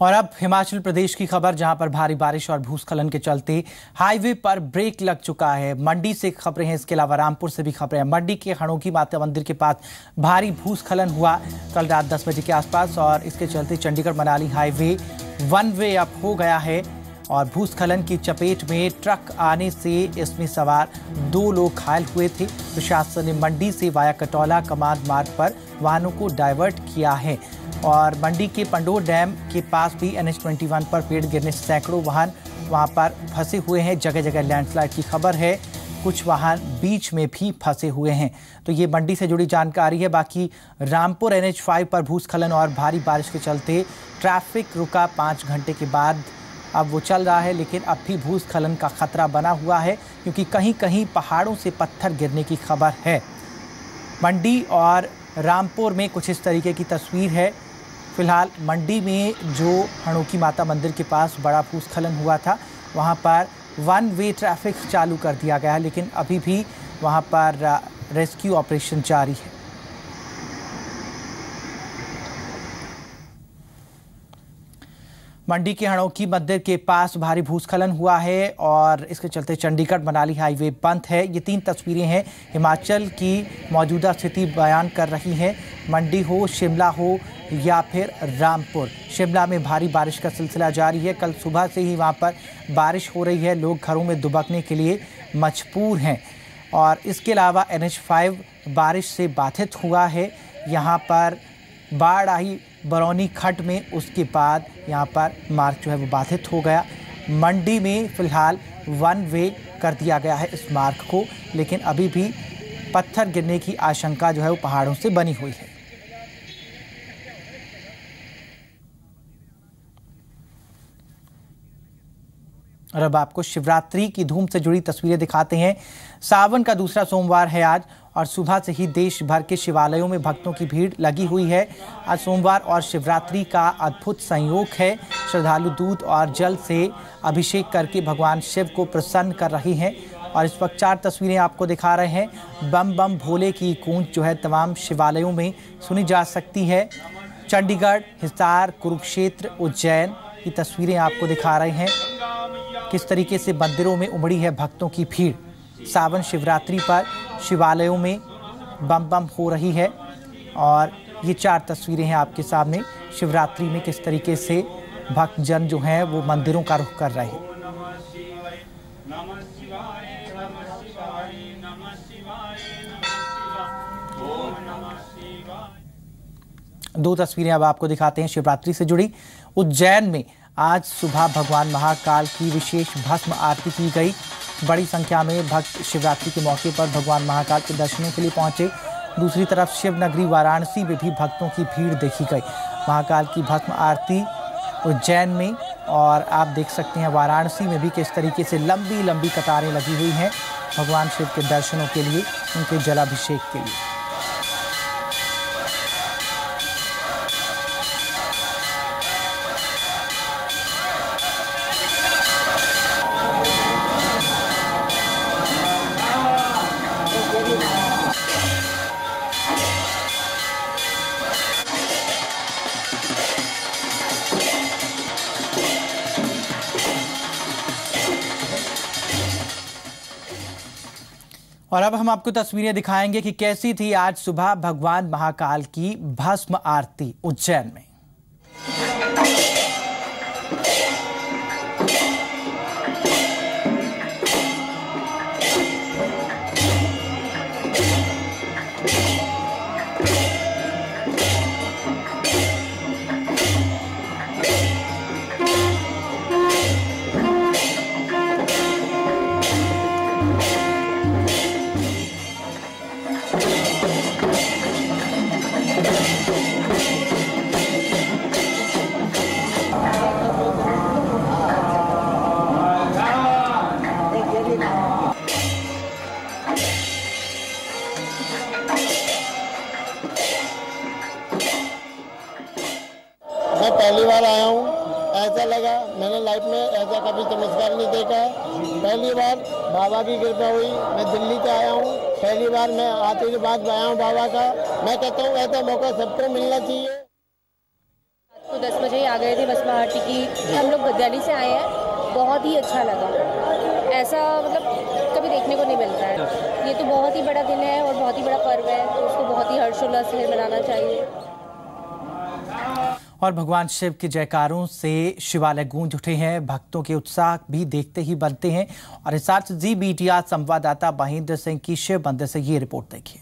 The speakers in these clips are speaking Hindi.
और अब हिमाचल प्रदेश की खबर, जहां पर भारी बारिश और भूस्खलन के चलते हाईवे पर ब्रेक लग चुका है। मंडी से खबरें हैं, इसके अलावा रामपुर से भी खबरें हैं। मंडी के हणोकी माता मंदिर के पास भारी भूस्खलन हुआ कल रात 10 बजे के आसपास और इसके चलते Chandigarh Manali highway one way up हो गया है और भूस्खलन की चपेट में ट्रक आने से इसमें सवार 2 लोग घायल हुए थे। प्रशासन ने मंडी से वाया कटौला कमांड मार्ग पर वाहनों को डाइवर्ट किया है और मंडी के पंडोर डैम के पास भी NH21 पर पेड़ गिरने से सैकड़ों वाहन वहां पर फंसे हुए हैं। जगह जगह लैंडस्लाइड की खबर है, कुछ वाहन बीच में भी फंसे हुए हैं। तो ये मंडी से जुड़ी जानकारी है। बाकी रामपुर NH5 पर भूस्खलन और भारी बारिश के चलते ट्रैफिक रुका 5 घंटे के बाद अब वो चल रहा है, लेकिन अब भी भूस्खलन का खतरा बना हुआ है क्योंकि कहीं कहीं पहाड़ों से पत्थर गिरने की खबर है। मंडी और रामपुर में कुछ इस तरीके की तस्वीर है। फिलहाल मंडी में जो हणोकी माता मंदिर के पास बड़ा भूस्खलन हुआ था वहां पर वन वे ट्रैफिक चालू कर दिया गया है, लेकिन अभी भी वहां पर रेस्क्यू ऑपरेशन जारी है। मंडी के हणोकी मंदिर के पास भारी भूस्खलन हुआ है और इसके चलते चंडीगढ़ मनाली हाईवे बंद है। ये 3 तस्वीरें हैं, हिमाचल की मौजूदा स्थिति बयान कर रही हैं। मंडी हो, शिमला हो या फिर रामपुर। शिमला में भारी बारिश का सिलसिला जारी है। कल सुबह से ही वहां पर बारिश हो रही है, लोग घरों में दुबकने के लिए मजबूर हैं। और इसके अलावा NH5 बारिश से बाधित हुआ है। यहाँ पर बाढ़ आई बरौनी खड्ड में, उसके बाद यहाँ पर मार्ग जो है वो बाधित हो गया। मंडी में फिलहाल वन वे कर दिया गया है इस मार्ग को, लेकिन अभी भी पत्थर गिरने की आशंका जो है वो पहाड़ों से बनी हुई है। और अब आपको शिवरात्रि की धूम से जुड़ी तस्वीरें दिखाते हैं। सावन का दूसरा सोमवार है आज और सुबह से ही देश भर के शिवालयों में भक्तों की भीड़ लगी हुई है। आज सोमवार और शिवरात्रि का अद्भुत संयोग है। श्रद्धालु दूध और जल से अभिषेक करके भगवान शिव को प्रसन्न कर रहे हैं और इस वक्त 4 तस्वीरें आपको दिखा रहे हैं। बम बम भोले की गूंज जो है तमाम शिवालयों में सुनी जा सकती है। चंडीगढ़, हिसार, कुरुक्षेत्र, उज्जैन की तस्वीरें आपको दिखा रहे हैं। किस तरीके से मंदिरों में उमड़ी है भक्तों की भीड़। सावन शिवरात्रि पर शिवालयों में बम बम हो रही है और ये 4 तस्वीरें हैं आपके सामने। शिवरात्रि में किस तरीके से भक्तजन जो हैं वो मंदिरों का रुख कर रहे हैं। 2 तस्वीरें अब आपको दिखाते हैं शिवरात्रि से जुड़ी। उज्जैन में आज सुबह भगवान महाकाल की विशेष भस्म आरती की गई। बड़ी संख्या में भक्त शिवरात्रि के मौके पर भगवान महाकाल के दर्शनों के लिए पहुंचे। दूसरी तरफ शिव नगरी वाराणसी में भी भक्तों की भीड़ देखी गई। महाकाल की भस्म आरती उज्जैन में और आप देख सकते हैं वाराणसी में भी किस तरीके से लंबी लंबी कतारें लगी हुई हैं भगवान शिव के दर्शनों के लिए, उनके जलाभिषेक के लिए। और अब हम आपको तस्वीरें दिखाएंगे कि कैसी थी आज सुबह भगवान महाकाल की भस्म आरती उज्जैन में। मैं पहली बार आया हूँ, ऐसा लगा मैंने लाइफ में ऐसा कभी चमत्कार नहीं देखा है। पहली बार बाबा की कृपा हुई। मैं दिल्ली से आया हूँ, पहली बार मैं आते के बाद आया हूँ बाबा का। मैं कहता हूँ ऐसा मौका सबको मिलना चाहिए। रात को 10 बजे आ गए थे भस्मा आरती की। हम लोग दिल्ली से आए हैं, बहुत ही अच्छा लगा। ऐसा मतलब कभी देखने को नहीं मिलता है। ये तो बहुत ही बड़ा दिन है और बहुत ही बड़ा पर्व है, तो उसको बहुत ही हर्षोल्लास से मनाना चाहिए। और भगवान शिव के जयकारों से शिवालय गूंज उठे हैं। भक्तों के उत्साह भी देखते ही बनते हैं। और इस साथ जी मीडिया संवाददाता महेंद्र सिंह की शिव मंदिर से ये रिपोर्ट देखिए।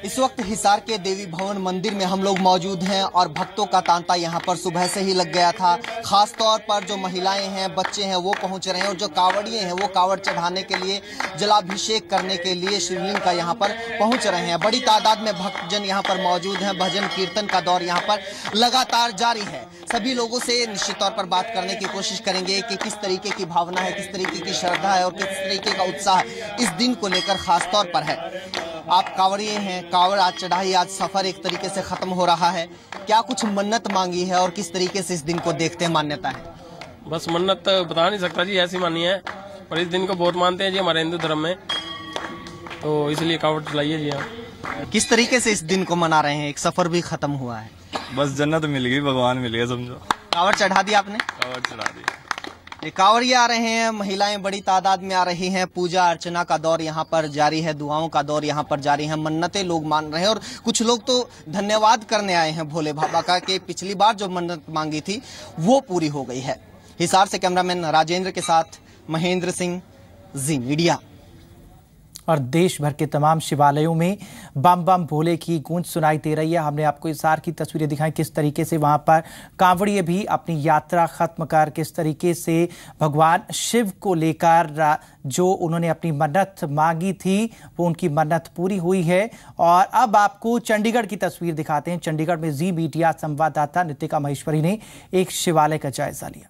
इस वक्त हिसार के देवी भवन मंदिर में हम लोग मौजूद हैं और भक्तों का तांता यहाँ पर सुबह से ही लग गया था। खास तौर पर जो महिलाएं हैं, बच्चे हैं, वो पहुंच रहे हैं और जो कांवड़िए हैं वो कांवड़ चढ़ाने के लिए, जलाभिषेक करने के लिए शिवलिंग का यहाँ पर पहुंच रहे हैं। बड़ी तादाद में भक्तजन यहाँ पर मौजूद हैं। भजन कीर्तन का दौर यहाँ पर लगातार जारी है। सभी लोगों से निश्चित तौर पर बात करने की कोशिश करेंगे कि किस तरीके की भावना है, किस तरीके की श्रद्धा है और किस तरीके का उत्साह इस दिन को लेकर खास तौर पर है। आप कांवड़िए हैं, कांवड़ आज चढ़ाई, आज सफर एक तरीके से खत्म हो रहा है। क्या कुछ मन्नत मांगी है और किस तरीके से इस दिन को देखते हैं, मान्यता है? बस मन्नत बता नहीं सकता जी, ऐसी मानी है, पर इस दिन को बहुत मानते हैं जी हमारे हिंदू धर्म में, तो इसलिए कांवड़ चलाइए जी। आप किस तरीके से इस दिन को मना रहे हैं? एक सफर भी खत्म हुआ है। बस जन्नत मिल गई, भगवान मिल गया समझो। कांवड़ चढ़ा दी आपने? कांवड़ चढ़ा दी। ये कांवड़िए आ रहे हैं, महिलाएं बड़ी तादाद में आ रही हैं। पूजा अर्चना का दौर यहाँ पर जारी है, दुआओं का दौर यहाँ पर जारी है। मन्नतें लोग मान रहे हैं और कुछ लोग तो धन्यवाद करने आए हैं भोले बाबा का कि पिछली बार जो मन्नत मांगी थी वो पूरी हो गई है। हिसार से कैमरामैन राजेंद्र के साथ महेंद्र सिंह, जी मीडिया। और देश भर के तमाम शिवालयों में बम बम भोले की गूंज सुनाई दे रही है। हमने आपको हिसार की तस्वीरें दिखाई, किस तरीके से वहां पर कांवड़िए भी अपनी यात्रा खत्म कर किस तरीके से भगवान शिव को लेकर जो उन्होंने अपनी मन्नत मांगी थी वो उनकी मन्नत पूरी हुई है। और अब आपको चंडीगढ़ की तस्वीर दिखाते हैं। चंडीगढ़ में जी मीडिया संवाददाता नितिका महेश्वरी ने एक शिवालय का जायजा लिया।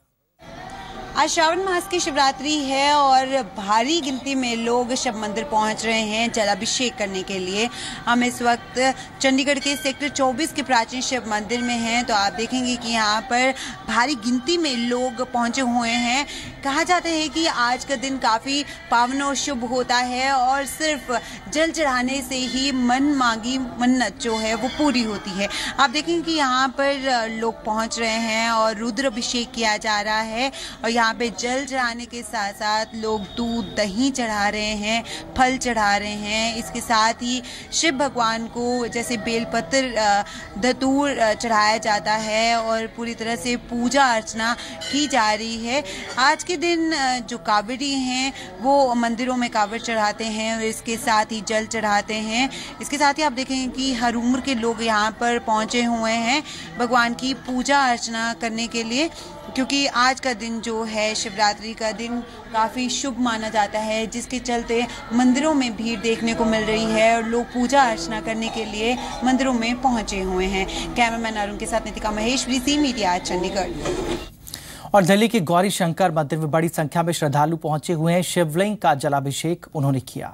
आज श्रावण मास की शिवरात्रि है और भारी गिनती में लोग शिव मंदिर पहुंच रहे हैं जलाभिषेक करने के लिए। हम इस वक्त चंडीगढ़ के सेक्टर 24 के प्राचीन शिव मंदिर में हैं, तो आप देखेंगे कि यहाँ पर भारी गिनती में लोग पहुंचे हुए हैं। कहा जाता है कि आज का दिन काफ़ी पावन और शुभ होता है और सिर्फ जल चढ़ाने से ही मन मांगी मन्नत जो है वो पूरी होती है। आप देखेंगे कि यहाँ पर लोग पहुँच रहे हैं और रुद्र अभिषेक किया जा रहा है और यहाँ पे जल चढ़ाने के साथ साथ लोग दूध दही चढ़ा रहे हैं, फल चढ़ा रहे हैं। इसके साथ ही शिव भगवान को जैसे बेलपत्र धतूर चढ़ाया जाता है और पूरी तरह से पूजा अर्चना की जा रही है। आज के दिन जो कांवड़ी हैं वो मंदिरों में कांवड़ चढ़ाते हैं और इसके साथ ही जल चढ़ाते हैं। इसके साथ ही आप देखेंगे कि हर उम्र के लोग यहाँ पर पहुँचे हुए हैं भगवान की पूजा अर्चना करने के लिए, क्योंकि आज का दिन जो है शिवरात्रि का दिन काफ़ी शुभ माना जाता है, जिसके चलते मंदिरों में भीड़ देखने को मिल रही है और लोग पूजा अर्चना करने के लिए मंदिरों में पहुंचे हुए हैं। कैमरामैन अरुण के साथ नितिका महेश्वरी, जी मीडिया, चंडीगढ़। और दिल्ली के गौरी शंकर मंदिर में बड़ी संख्या में श्रद्धालु पहुंचे हुए हैं। शिवलिंग का जलाभिषेक उन्होंने किया।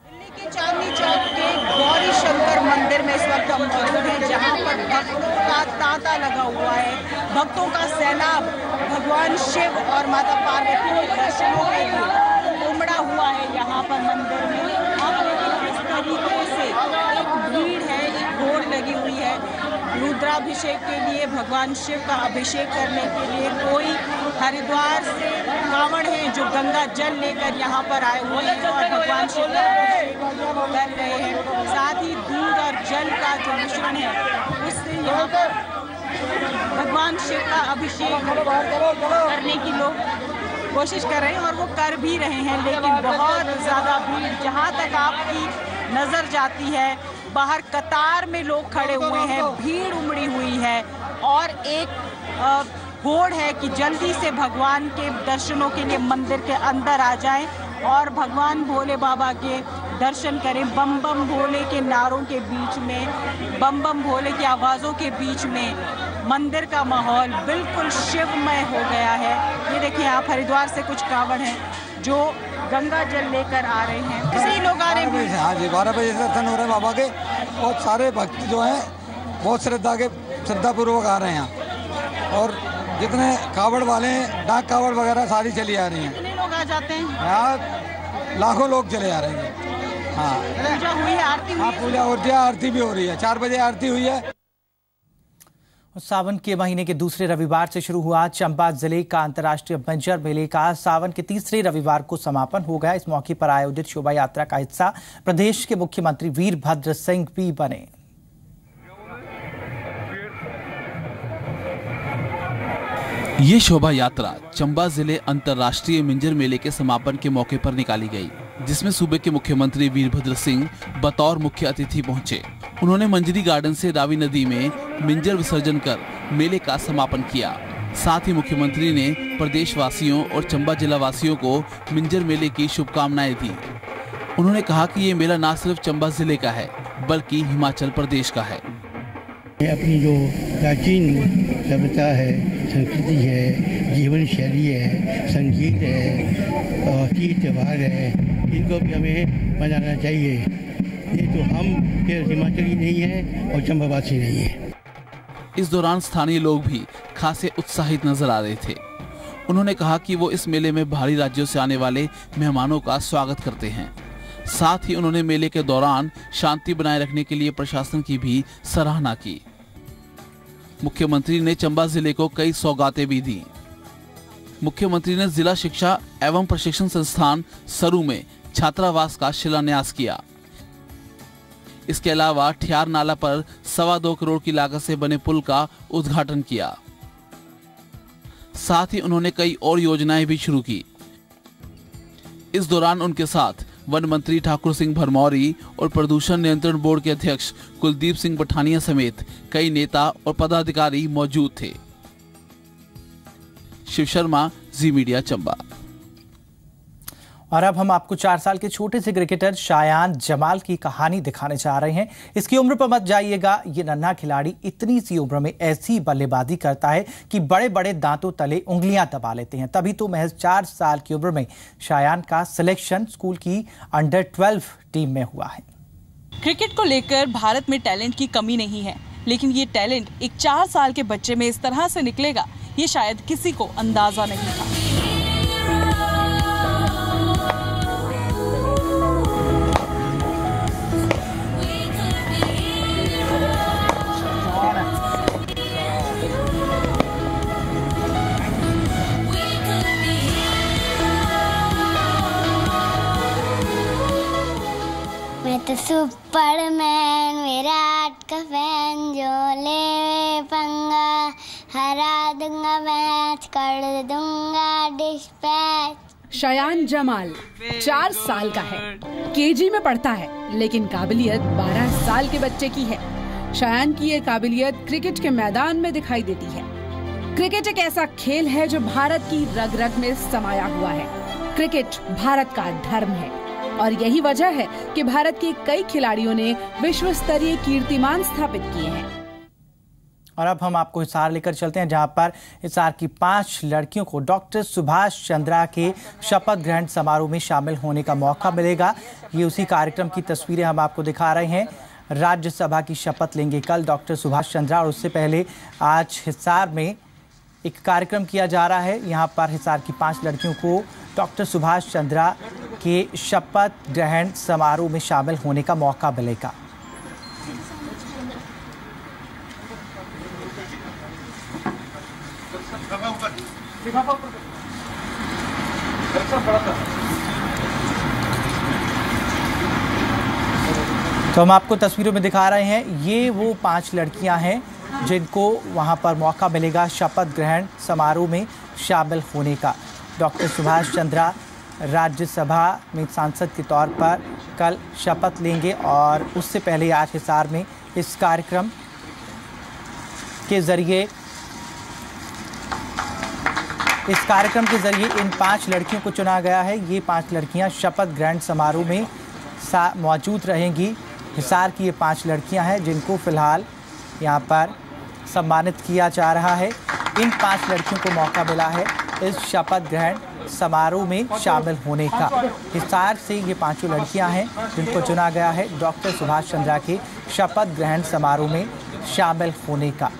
दिल्ली के चांदनी चौक के गौरी शंकर मंदिर में इस वक्त हम मौजूद हैं, जहां पर भक्तों का तांता लगा हुआ है। भक्तों का सैलाब भगवान शिव और माता पार्वती के दर्शनों के लिए उमड़ा हुआ है यहाँ पर मंदिर में। आप देखिए किस तरीके से एक भीड़ है, एक घोड़ लगी हुई है रुद्राभिषेक के लिए, भगवान शिव का अभिषेक करने के लिए। कोई हरिद्वार से कांवड़ हैं जो गंगा जल लेकर यहाँ पर आए हुए हैं और भगवान शिव का अभिषेक कर रहे हैं। साथ ही दूध और जल का जो मिश्रण है उससे यहाँ पर भगवान शिव का अभिषेक करने की लोग कोशिश कर रहे हैं और वो कर भी रहे हैं, लेकिन बहुत ज़्यादा भीड़, जहाँ तक आपकी नज़र जाती है बाहर कतार में लोग खड़े हुए हैं, भीड़ उमड़ी हुई है और एक होड़ है कि जल्दी से भगवान के दर्शनों के लिए मंदिर के अंदर आ जाएं और भगवान भोले बाबा के दर्शन करें। बम बम भोले के नारों के बीच में, बम बम भोले की आवाज़ों के बीच में मंदिर का माहौल बिल्कुल शिवमय हो गया है। ये देखिए आप हरिद्वार से कुछ कांवड़ हैं जो गंगा जल लेकर आ रहे हैं। कई लोग आ रहे हैं। हाँ जी, 12 बजे से दर्शन हो रहे हैं बाबा के और सारे भक्त जो हैं बहुत श्रद्धापूर्वक आ रहे हैं यहाँ। और जितने कावड़ वाले हैं, डाक कावड़ वगैरह सारी चली आ रही हैं। कितने लोग आ जाते हैं? यहाँ लाखों लोग चले आ रहे हैं। हाँ, पूजा हुई है, आरती हुई है? हाँ, पूजा होती है, आरती भी हो रही है। 4 बजे आरती हुई है। सावन के महीने के दूसरे रविवार से शुरू हुआ चंबा जिले का अंतर्राष्ट्रीय बंजर मेले का सावन के तीसरे रविवार को समापन हो गया। इस मौके पर आयोजित शोभा यात्रा का हिस्सा प्रदेश के मुख्यमंत्री वीरभद्र सिंह भी बने। ये शोभा यात्रा चंबा जिले अंतर्राष्ट्रीय मिंजर मेले के समापन के मौके पर निकाली गई, जिसमें सूबे के मुख्यमंत्री वीरभद्र सिंह बतौर मुख्य अतिथि पहुंचे। उन्होंने मंजरी गार्डन से रावी नदी में मिंजर विसर्जन कर मेले का समापन किया। साथ ही मुख्यमंत्री ने प्रदेशवासियों और चंबा जिला वासियों को मिंजर मेले की शुभकामनाएं दी। उन्होंने कहा कि ये मेला न सिर्फ चंबा जिले का है बल्कि हिमाचल प्रदेश का है। अपनी जो प्राचीन सभ्यता है, संस्कृति है, जीवन शैली है, संगीत है और तीज त्योहार है, इनको भी हमें मनाना चाहिए। ये तो हम फिर हिमाचली नहीं है और चंबावासी नहीं है। इस दौरान स्थानीय लोग भी खासे उत्साहित नजर आ रहे थे। उन्होंने कहा कि वो इस मेले में बाहरी राज्यों से आने वाले मेहमानों का स्वागत करते हैं। साथ ही उन्होंने मेले के दौरान शांति बनाए रखने के लिए प्रशासन की भी सराहना की। मुख्यमंत्री ने चंबा जिले को कई सौगातें भी दी। मुख्यमंत्री ने जिला शिक्षा एवं प्रशिक्षण संस्थान सरू में छात्रावास का शिलान्यास किया। इसके अलावा ठियार नाला पर 2.25 करोड़ की लागत से बने पुल का उद्घाटन किया। साथ ही उन्होंने कई और योजनाएं भी शुरू की। इस दौरान उनके साथ वन मंत्री ठाकुर सिंह भरमौरी और प्रदूषण नियंत्रण बोर्ड के अध्यक्ष कुलदीप सिंह पठानिया समेत कई नेता और पदाधिकारी मौजूद थे। शिव शर्मा, जी मीडिया, चंबा। और अब हम आपको 4 साल के छोटे से क्रिकेटर शायान जमाल की कहानी दिखाने जा रहे हैं। इसकी उम्र पर मत जाइएगा। ये नन्हा खिलाड़ी इतनी सी उम्र में ऐसी बल्लेबाजी करता है कि बड़े बड़े दांतों तले उंगलियां दबा लेते हैं। तभी तो महज 4 साल की उम्र में शायान का सिलेक्शन स्कूल की अंडर 12 टीम में हुआ है। क्रिकेट को लेकर भारत में टैलेंट की कमी नहीं है, लेकिन ये टैलेंट एक 4 साल के बच्चे में इस तरह से निकलेगा, ये शायद किसी को अंदाजा नहीं था। मैं तो सुपरमैन, विराट का फैन, जो ले पंगा हरा दूंगा, मैच कर दूंगा डिस्पैच। शायान जमाल 4 साल का है, केजी में पढ़ता है, लेकिन काबिलियत 12 साल के बच्चे की है। शायान की ये काबिलियत क्रिकेट के मैदान में दिखाई देती है। क्रिकेट एक ऐसा खेल है जो भारत की रग रग में समाया हुआ है। क्रिकेट भारत का धर्म है और यही वजह है कि भारत के कई खिलाड़ियों ने विश्व स्तरीय कीर्तिमान स्थापित किए हैं। और अब हम आपको हिसार लेकर चलते हैं, जहां पर हिसार की 5 लड़कियों को डॉक्टर सुभाष चंद्रा के शपथ ग्रहण समारोह में शामिल होने का मौका मिलेगा। ये उसी कार्यक्रम की तस्वीरें हम आपको दिखा रहे हैं। राज्यसभा की शपथ लेंगे कल डॉक्टर सुभाष चंद्रा, और उससे पहले आज हिसार में एक कार्यक्रम किया जा रहा है। यहाँ पर हिसार की 5 लड़कियों को डॉक्टर सुभाष चंद्रा के शपथ ग्रहण समारोह में शामिल होने का मौका मिलेगा। तो हम आपको तस्वीरों में दिखा रहे हैं, ये वो 5 लड़कियां हैं जिनको वहां पर मौका मिलेगा शपथ ग्रहण समारोह में शामिल होने का। डॉक्टर सुभाष चंद्रा राज्यसभा में सांसद के तौर पर कल शपथ लेंगे, और उससे पहले आज हिसार में इस कार्यक्रम के जरिए इन 5 लड़कियों को चुना गया है। ये 5 लड़कियां शपथ ग्रहण समारोह में मौजूद रहेंगी। हिसार की ये 5 लड़कियां हैं जिनको फिलहाल यहाँ पर सम्मानित किया जा रहा है। इन 5 लड़कियों को मौका मिला है इस शपथ ग्रहण समारोह में शामिल होने का। हिसार से ये 5 लड़कियां हैं जिनको चुना गया है डॉक्टर सुभाष चंद्रा के शपथ ग्रहण समारोह में शामिल होने का।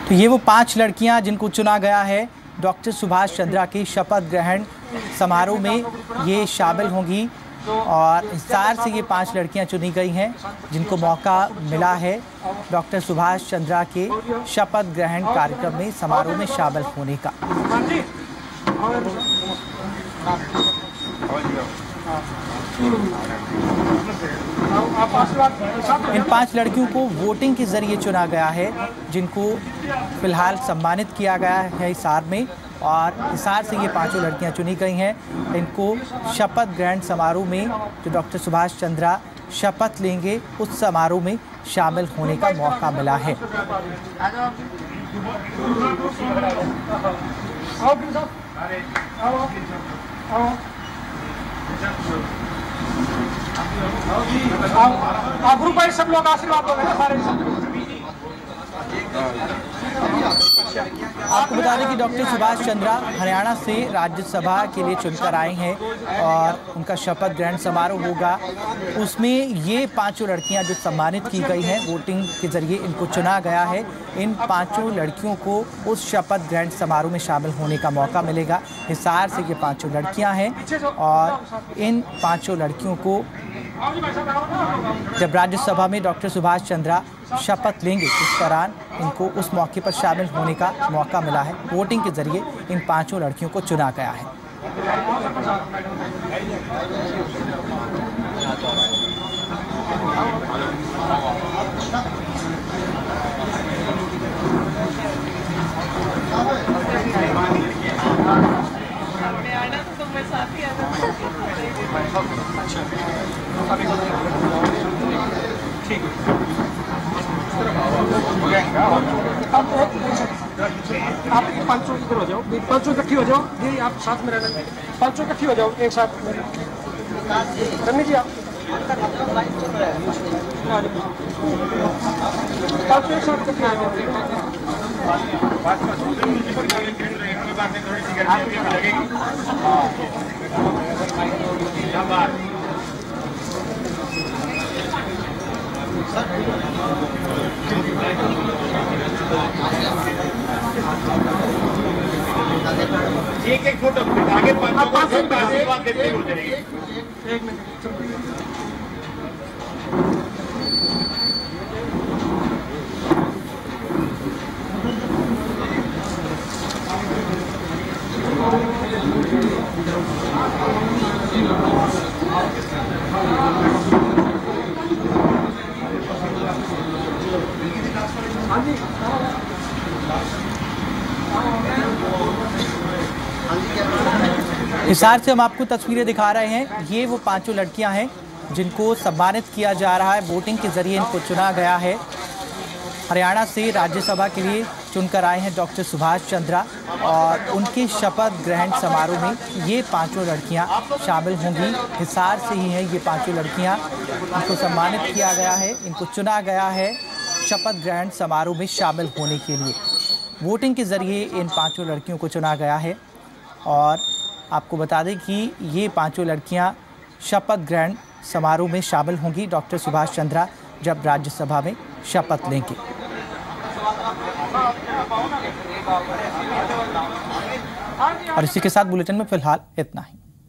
तो ये वो 5 लड़कियां जिनको चुना गया है डॉक्टर सुभाष चंद्रा के शपथ ग्रहण समारोह में ये शामिल होंगी और हिसार से ये 5 लड़कियां चुनी गई हैं जिनको मौका मिला है डॉक्टर सुभाष चंद्रा के शपथ ग्रहण कार्यक्रम में समारोह में शामिल होने का। इन 5 लड़कियों को वोटिंग के जरिए चुना गया है जिनको फिलहाल सम्मानित किया गया है हिसार में और हिसार से ये 5 लड़कियां चुनी गई हैं। इनको शपथ ग्रहण समारोह में जो डॉक्टर सुभाष चंद्रा शपथ लेंगे उस समारोह में शामिल होने का मौका मिला है। ग्रुप वाइज सब लोग आशीर्वाद दोगे ना सारे। आपको बता दें कि डॉक्टर सुभाष चंद्रा हरियाणा से राज्यसभा के लिए चुनकर आए हैं और उनका शपथ ग्रहण समारोह होगा। उसमें ये 5 लड़कियां जो सम्मानित की गई हैं वोटिंग के जरिए इनको चुना गया है। इन 5 लड़कियों को उस शपथ ग्रहण समारोह में शामिल होने का मौका मिलेगा। हिसार से ये 5 लड़कियां हैं और इन 5 लड़कियों को जब राज्यसभा में डॉक्टर सुभाष चंद्रा शपथ लेंगे उस दौरान इनको उस मौके पर शामिल होने का मौका मिला है। वोटिंग के जरिए इन 5 लड़कियों को चुना गया है। आप 500 इधर हो जाओ, 500 इकट्ठी हो जाओ, ये आप साथ में रहना, 500 इकट्ठी हो जाओ एक साथ। रमी जी आप 500 एक साथ इकट्ठी एक फोटो आगे 500 आशीर्वाद देते हो जाएंगे। एक मिनट हिसार से हम आपको तस्वीरें दिखा रहे हैं। ये वो 5 लड़कियां हैं जिनको सम्मानित किया जा रहा है। वोटिंग के जरिए इनको चुना गया है। हरियाणा से राज्यसभा के लिए चुनकर आए हैं डॉक्टर सुभाष चंद्रा और उनके शपथ ग्रहण समारोह में ये 5 लड़कियां शामिल होंगी। हिसार से ही हैं ये 5 लड़कियां। इनको सम्मानित किया गया है, इनको चुना गया है शपथ ग्रहण समारोह में शामिल होने के लिए। वोटिंग के जरिए इन 5 लड़कियों को चुना गया है और आपको बता दें कि ये 5 लड़कियां शपथ ग्रहण समारोह में शामिल होंगी डॉक्टर सुभाष चंद्रा जब राज्यसभा में शपथ लेंगे। और इसी के साथ बुलेटिन में फिलहाल इतना ही।